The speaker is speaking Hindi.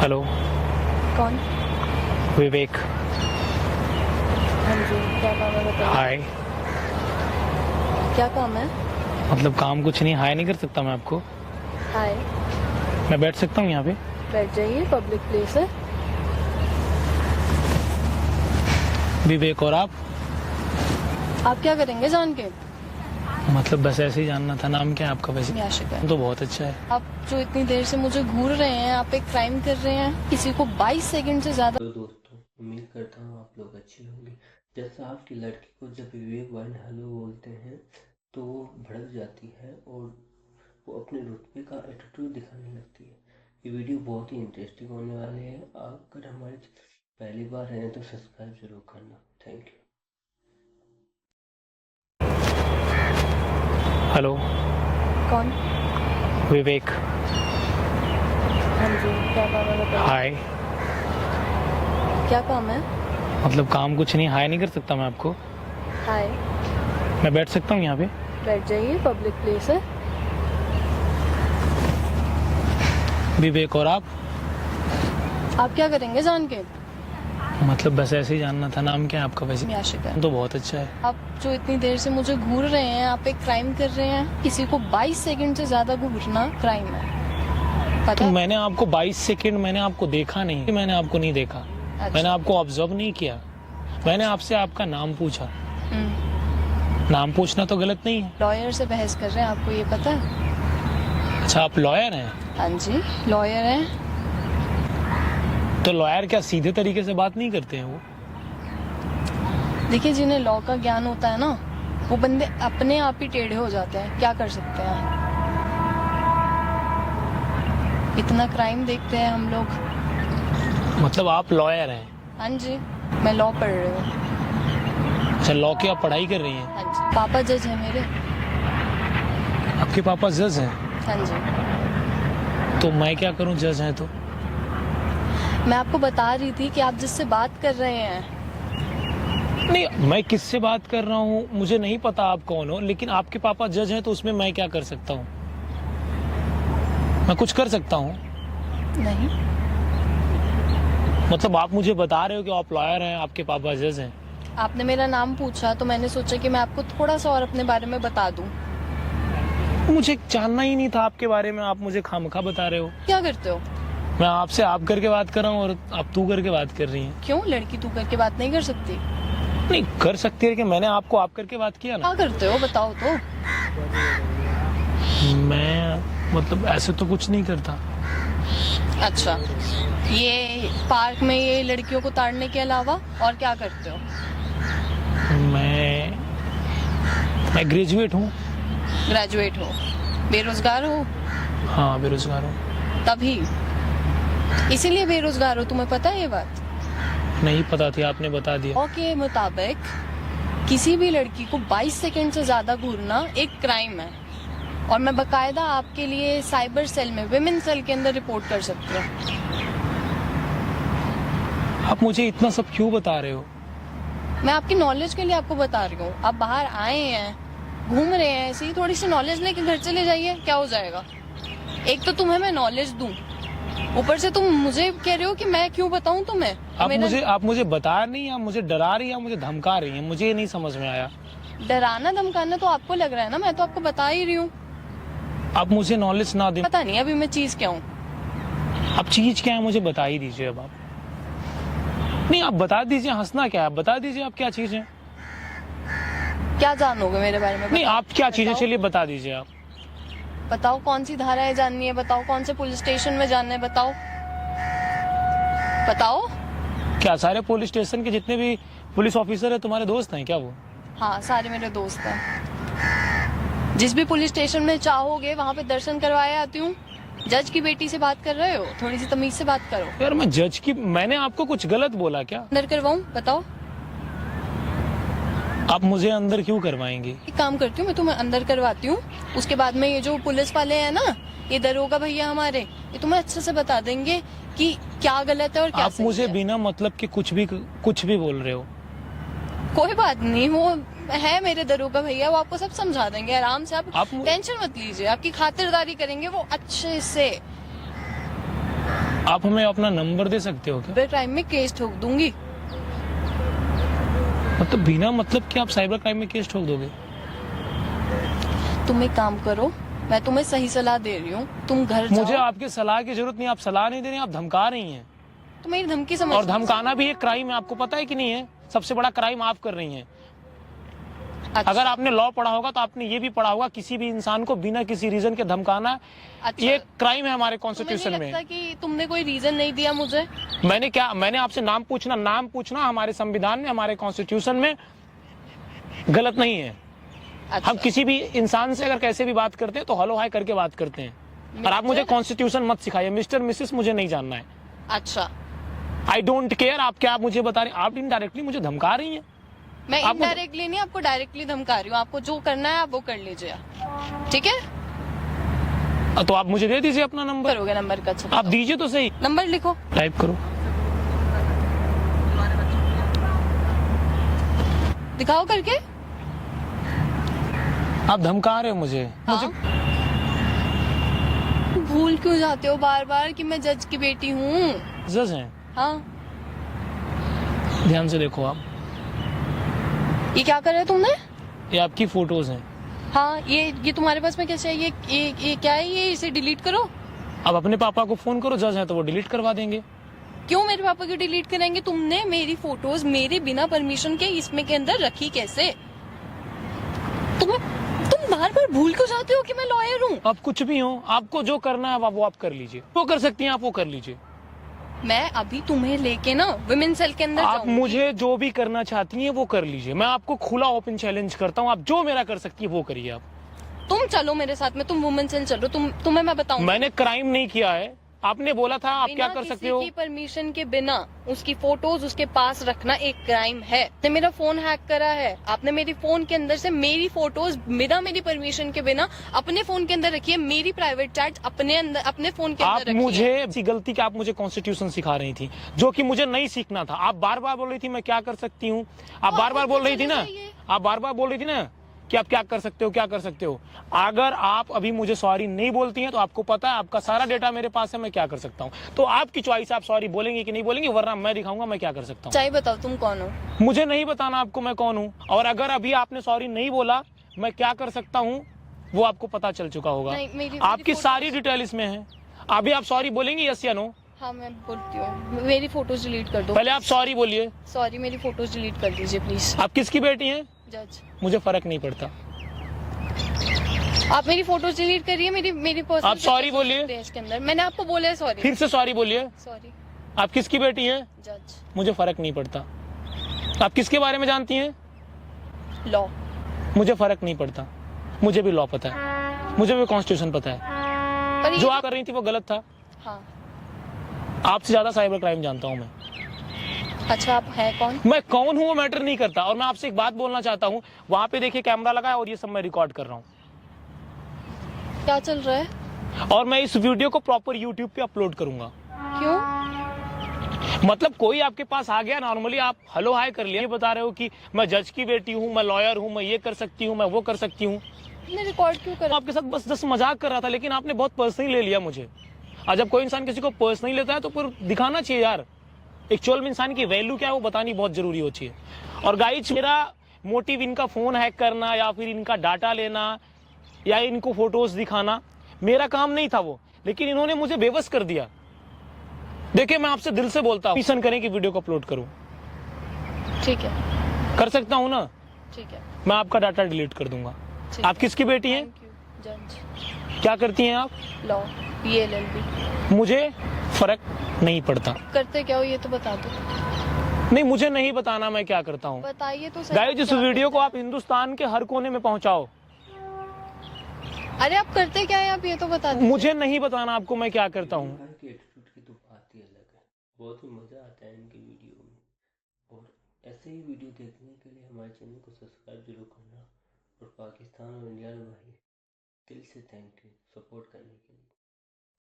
हेलो। कौन? विवेक। हाँ जी, क्या काम है बताइए। हाय। क्या काम है? मतलब काम कुछ नहीं, हाय नहीं कर सकता मैं आपको? हाय। मैं बैठ सकता हूँ यहाँ पे? बैठ जाइए, पब्लिक प्लेस है। विवेक। और आप क्या करेंगे जान के? मतलब बस ऐसे ही जानना था, नाम क्या है आपका वैसे? आशिका है। तो बहुत अच्छा है। आप जो इतनी देर से मुझे घूर रहे हैं, आप एक क्राइम कर रहे हैं, किसी को 22 सेकंड से ज्यादा। तो दोस्तों, उम्मीद करता हूँ आप लोग अच्छे होंगे। जैसा आपकी लड़की को जब विवेक वन हेलो बोलते हैं तो वो भड़क जाती है और वो अपने रुतबे का एटीट्यूड दिखाने लगती है। ये वीडियो बहुत ही इंटरेस्टिंग होने वाली है। अगर हमारे पहली बार हैं तो सब्सक्राइब जरूर करना। Thank you. हेलो। कौन? विवेक। हाँ जी, क्या काम है बताइए। हाय। क्या काम है? मतलब काम कुछ नहीं, हाय नहीं कर सकता मैं आपको? हाय। मैं बैठ सकता हूँ यहाँ पे? बैठ जाइए, पब्लिक प्लेस है। विवेक। और आप क्या करेंगे जान के? मतलब बस ऐसे ही जानना था, नाम क्या है आपका वैसे? आशिका है। तो बहुत अच्छा है। आप जो इतनी देर से मुझे घूर रहे हैं, आप एक क्राइम कर रहे हैं, किसी को 22 सेकंड से ज्यादा घूरना क्राइम है, पता तो है? मैंने आपको 22 सेकंड मैंने आपको देखा नहीं, मैंने आपको नहीं देखा। अच्छा। मैंने आपको ऑब्जर्व नहीं किया। मैंने आपसे आपका नाम पूछा। नाम पूछना तो गलत नहीं है। लॉयर से बहस कर रहे हैं, आपको ये पता है? अच्छा, आप लॉयर हैं? हाँ जी, लॉयर हैं। तो लॉयर क्या सीधे तरीके से बात नहीं करते हैं वो? देखिए, जिन्हें लॉ का ज्ञान होता है ना, वो बंदे अपने आप ही टेढ़े हो जाते हैं। क्या कर सकते हैं? इतना क्राइम देखते हैं हम लोग। मतलब आप लॉयर हैं? हाँ जी, मैं लॉ पढ़ रही हूँ। अच्छा, लॉ की आप पढ़ाई कर रही हैं? हाँ जी, पापा जज है मेरे। आपके पापा जज हैं? हाँ जी। तो मैं क्या करूं, जज हैं तो? मैं आपको बता रही थी कि आप जिससे बात कर रहे हैं। नहीं, मैं किससे बात कर रहा हूँ मुझे नहीं पता आप कौन हो, लेकिन आपके पापा जज हैं तो उसमें मैं क्या कर सकता हूँ? मैं कुछ कर सकता हूँ? नहीं। मतलब आप मुझे बता रहे हो कि आप लॉयर हैं, आपके पापा जज हैं? आपने मेरा नाम पूछा तो मैंने सोचा कि मैं आपको थोड़ा सा और अपने बारे में बता दूं। मुझे जानना ही नहीं था आपके बारे में, आप मुझे खामखा बता रहे हो। क्या करते हो? मैं आपसे आप करके बात कर रहा हूँ और आप तू करके बात कर रही हैं। क्यों, लड़की तू करके बात नहीं कर सकती? नहीं कर सकती है कि मैंने आपको आप करके बात किया ना। क्या करते हो बताओ तो। मैं मतलब ऐसे तो कुछ नहीं करता। अच्छा, ये पार्क में ये लड़कियों को ताड़ने के अलावा और क्या करते हो? मैं ग्रेजुएट हूँ। ग्रेजुएट हो? बेरोजगार हो? हाँ, बेरोजगार हूँ। तभी इसीलिए बेरोजगार हो, तुम्हें पता है ये बात? नहीं पता थी, आपने बता दिया। लॉ के मुताबिक किसी भी लड़की को 22 सेकंड से ज्यादा घूरना एक क्राइम है, और मैं बकायदा आपके लिए साइबर सेल में, विमेन सेल के अंदर रिपोर्ट कर सकती हूँ। आप मुझे इतना सब क्यों बता रहे हो? मैं आपकी नॉलेज के लिए आपको बता रही हूँ। आप बाहर आए हैं, घूम रहे हैं, ऐसे ही थोड़ी सी नॉलेज लेके घर चले जाइए, क्या हो जाएगा? एक तो तुम्हें मैं नॉलेज दूं, ऊपर से तुम मुझे कह रहे हो कि मैं क्यों बताऊं तुम्हें? आप मुझे बता नहीं, आप मुझे डरा रही हैं, मुझे धमका रही हैं, मुझे ये नहीं समझ में आया। डराना धमकाना तो आपको लग रहा है ना, मैं तो आपको बता ही रही हूँ। आप मुझे नॉलेज ना दें। पता नहीं अभी मैं चीज क्या हूँ। आप चीज क्या है मुझे बता ही दीजिए अब आप। नहीं, आप बता दीजिए, हंसना क्या है, आप बता दीजिए आप क्या चीज है। क्या जानोगे मेरे बारे में? नहीं, आप क्या चीज है, बताओ। चलिए बता दीजिए आप। बताओ कौन सी धारा है जाननी है, बताओ कौन से पुलिस स्टेशन में जानना है, बताओ बताओ। क्या सारे पुलिस स्टेशन के जितने भी पुलिस ऑफिसर है तुम्हारे दोस्त हैं क्या वो? हाँ, सारे मेरे दोस्त हैं। जिस भी पुलिस स्टेशन में चाहोगे वहाँ पे दर्शन करवाए आती हूँ। जज की बेटी से बात कर रहे हो, थोड़ी सी तमीज से बात करो। यार मैं जज की, मैंने आपको कुछ गलत बोला क्या? अंदर करवाऊं, बताओ। आप मुझे अंदर क्यों करवाएंगे? एक काम करती हूँ, मैं तुम्हें अंदर करवाती हूँ, उसके बाद में ये जो पुलिस वाले हैं ना, ये दरोगा भैया हमारे, ये तुम्हें अच्छे से बता देंगे कि क्या गलत है और क्या आप सही मुझे है। बिना मतलब के कुछ भी बोल रहे हो। कोई बात नहीं, वो है मेरे दरोगा भैया, वो आपको सब समझा देंगे आराम से। आप आप टेंशन मत लीजिए, आपकी खातिरदारी करेंगे वो अच्छे से। आप हमें अपना नंबर दे सकते हो क्या? साइबर क्राइम में केस ठोक दूंगी। मतलब बिना मतलब कि आप साइबर क्राइम में केस ठोक दोगे? तुम एक काम करो, मैं तुम्हें सही सलाह दे रही हूँ, तुम घर मुझे जाओ। आपकी सलाह की जरूरत नहीं, आप सलाह नहीं दे रही, आप धमका रही हैं। तो मेरी धमकी समझ। और धमकाना भी एक क्राइम है, आपको पता है कि नहीं है? सबसे बड़ा क्राइम आप कर रही हैं। अच्छा, अगर आपने लॉ पढ़ा होगा तो आपने ये भी पढ़ा होगा, किसी भी इंसान को बिना किसी रीजन के धमकाना अच्छा, ये क्राइम है हमारे तुम्हें कॉन्स्टिट्यूशन नहीं में। लगता कि तुमने कोई रीजन नहीं दिया मुझे? मैंने आपसे नाम पूछना हमारे संविधान में, हमारे कॉन्स्टिट्यूशन में गलत नहीं है। अच्छा, हम किसी भी इंसान से अगर कैसे भी बात करते हैं तो हलो हाय करके बात करते हैं। और आप मुझे कॉन्स्टिट्यूशन मत सिखाइए, मिस्टर मिसेस मुझे नहीं जानना है। अच्छा, आई डोंट केयर आप क्या मुझे बता रही हैं। आप इनडायरेक्टली मुझे धमका रही हैं। मैं आप मुझे- इनडायरेक्टली नहीं, आपको डायरेक्टली धमका रही हूँ। आपको जो करना है आप वो कर लीजिए, ठीक है? तो आप मुझे दे दीजिए अपना नंबर। करोगे नंबर का? अच्छा, आप दीजिए तो सही। नंबर लिखो। टाइप करो। दिखाओ करके। आप धमका रहे हो मुझे। हाँ? भूल क्यों जाते हो बार बार कि मैं जज की बेटी हूँ? जज हैं। हाँ, ध्यान से देखो आप, ये क्या कर रहे तुमने? ये आपकी फोटोज हैं। हाँ, ये तुम्हारे पास में कैसे है? ये क्या है? ये इसे डिलीट करो। अब अपने पापा को फोन करो, जज हैं तो वो डिलीट करवा देंगे। क्यों मेरे पापा की डिलीट करेंगे? तुमने मेरी फोटोज मेरे बिना परमिशन के इसमें के अंदर रखी कैसे? तुम बार बार भूल क्यों जाते हो कि मैं लॉयर हूँ? आप कुछ भी हो, आपको जो करना है वो आप कर लीजिए। वो कर सकती हैं आप, वो कर लीजिए। मैं अभी तुम्हें लेके ना विमेन सेल के अंदर आप जाऊंगी। मुझे जो भी करना चाहती हैं वो कर लीजिए। मैं आपको खुला ओपन चैलेंज करता हूँ, आप जो मेरा कर सकती है वो करिए। आप तुम चलो मेरे साथ में, तुम वुमेन सेल चलो, तुम्हें मैं बताऊंगी। मैंने क्राइम नहीं किया है, आपने बोला था आप क्या कर सकते हो। किसी की परमिशन के बिना उसकी फोटोज उसके पास रखना एक क्राइम है। आपने मेरा फोन हैक करा है, आपने मेरी फोन के अंदर से मेरी फोटोज बिना मेरी परमिशन के बिना अपने फोन के अंदर रखी है, मेरी प्राइवेट चैट अपने फोन के आप अंदर रखी है। मुझे ऐसी गलती कि आप मुझे कॉन्स्टिट्यूशन सिखा रही थी, जो कि मुझे नहीं सीखना था। आप बार बार बोल रही थी मैं क्या कर सकती हूँ, आप बार बार बोल रही थी ना, आप बार बार बोल रही थी ना कि आप क्या कर सकते हो, क्या कर सकते हो। अगर आप अभी मुझे सॉरी नहीं बोलती हैं तो आपको पता है आपका सारा डेटा मेरे पास है, मैं क्या कर सकता हूँ। तो आपकी चॉइस, आप सॉरी बोलेंगे कि नहीं बोलेंगे, वरना मैं दिखाऊंगा मैं क्या कर सकता हूँ। चाहिए बताओ तुम कौन हो? मुझे नहीं बताना आपको मैं कौन हूँ, और अगर अभी आपने सॉरी नहीं बोला मैं क्या कर सकता हूँ वो आपको पता चल चुका होगा। नहीं, मेरी आपकी फोटोज- सारी डिटेल इसमें है। अभी आप सॉरी बोलेंगे यस या नो? हाँ, मैं बोलती हूँ, मेरी फोटोज डिलीट कर दो। पहले आप सॉरी बोलिए। सॉरी, मेरी फोटोज डिलीट कर दीजिए प्लीज। आप किसकी बेटी हैं? जज, मुझे फर्क नहीं पड़ता। आप मेरी फोटोज डिलीट करिए, मेरी पर्सनल आप सॉरी बोलिए। इसके अंदर मैंने आपको बोला है सॉरी। फिर से सॉरी बोलिए। सॉरी। आप किसकी बेटी हैं? जज। मुझे फर्क नहीं पड़ता। आप किसके बारे में जानती हैं? लॉ। मुझे फर्क नहीं पड़ता, मुझे भी लॉ पता है, मुझे भी कॉन्स्टिट्यूशन पता है। पर जो आप कर रही थी वो गलत था। हाँ। आपसे ज्यादा साइबर क्राइम जानता हूँ मैं। अच्छा, आप है कौन? मैं कौन हूँ वो मैटर नहीं करता। और मैं आपसे एक बात बोलना चाहता हूँ, वहां पे देखिए कैमरा लगा है और ये सब मैं रिकॉर्ड कर रहा हूँ, क्या चल रहा है? और मैं इस वीडियो को प्रॉपर यूट्यूब पे अपलोड करूंगा। क्यों? मतलब कोई आपके पास आ गया, नॉर्मली आप हेलो हाय कर लिया, ये बता रहे हो कि मैं जज की बेटी हूँ, मैं लॉयर हूँ, मैं ये कर सकती हूँ, मैं वो कर सकती हूँ। तुमने रिकॉर्ड क्यों करा? आपके साथ बस जस्ट मजाक कर रहा था, लेकिन आपने बहुत पर्सनली ले लिया मुझे। और जब कोई इंसान किसी को पर्सनली लेता है तो फिर दिखाना चाहिए यार, एक्चुअल में इंसान की वैल्यू क्या है वो बतानी बहुत जरूरी होती है। और गाइज, मेरा मोटिव इनका फोन हैक करना या फिर इनका डाटा लेना या इनको फोटोज दिखाना मेरा काम नहीं था वो, लेकिन इन्होंने मुझे बेबस कर दिया। देखिए, मैं आपसे दिल से बोलता हूँ, परमिशन करें कि वीडियो को अपलोड करूं। ठीक है, कर सकता हूं ना? ठीक है, मैं आपका डाटा डिलीट कर दूंगा। ठीक आप किसकी बेटी हैं? Thank you. जज। क्या करती हैं आप? Law, PLLB। मुझे फर्क नहीं पड़ता। करते क्या हो ये तो बता दो। नहीं, मुझे नहीं बताना मैं क्या करता हूँ। बताइए तो सही। गाइस, इस क्या वीडियो को करते आप हिंदुस्तान के हर कोने में पहुंचाओ। हैं? अरे आप करते क्या है, आप ये तो बता दो। मुझे नहीं बताना आपको मैं क्या करता हूँ। की एटीट्यूड की तो बात ही अलग है, बहुत ही मज़ा आता है इनकी वीडियो में। और ऐसे ही वीडियो देखने के लिए हमारे चैनल को सब्सक्राइब जरूर करना। और पाकिस्तान और इंडिया में भाई दिल से थैंक यू सपोर्ट करने के लिए।